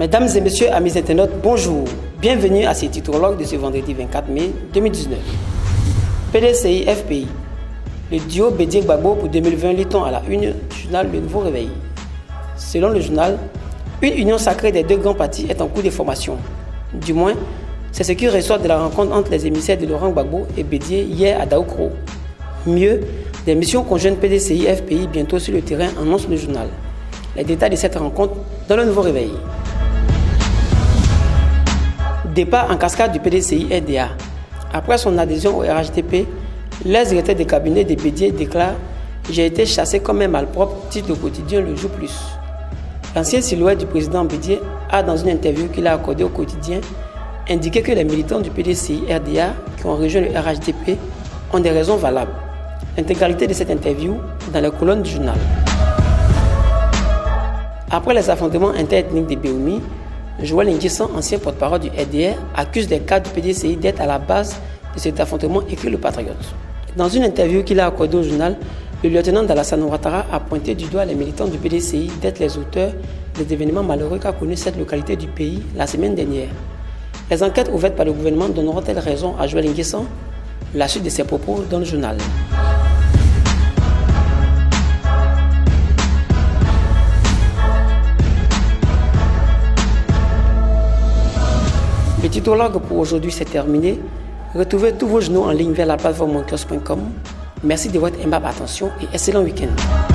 Mesdames et messieurs, amis internautes, bonjour. Bienvenue à ce titrologue de ce vendredi 24 mai 2019. PDCI FPI. Le duo Bédié-Gbagbo pour 2020, lit-on à la une du journal Le Nouveau Réveil. Selon le journal, une union sacrée des deux grands partis est en cours de formation. Du moins, c'est ce qui ressort de la rencontre entre les émissaires de Laurent Gbagbo et Bédié hier à Daoukro. Mieux, des missions conjointes PDCI FPI bientôt sur le terrain, annonce le journal. Les détails de cette rencontre dans Le Nouveau Réveil. Départ en cascade du PDCI RDA. Après son adhésion au RHDP, l'ex-directeur de cabinet de Bédié déclare « J'ai été chassé comme un malpropre », titre au quotidien Le Jour Plus. L'ancien silhouette du président Bédié a, dans une interview qu'il a accordée au quotidien, indiqué que les militants du PDCI RDA qui ont rejoint le RHDP ont des raisons valables. L'intégralité de cette interview dans les colonnes du journal. Après les affrontements interethniques de Béoumi, Joël Nguessan, ancien porte-parole du RDR, accuse les cadres du PDCI d'être à la base de cet affrontement, écrit le Patriote. Dans une interview qu'il a accordée au journal, le lieutenant d'Alassane Ouattara a pointé du doigt les militants du PDCI d'être les auteurs des événements malheureux qu'a connu cette localité du pays la semaine dernière. Les enquêtes ouvertes par le gouvernement donneront-elles raison à Joël Nguessan? La suite de ses propos dans le journal. Le titrologue pour aujourd'hui c'est terminé. Retrouvez tous vos journaux en ligne vers la plateforme monkios.com. Merci de votre aimable attention et excellent week-end.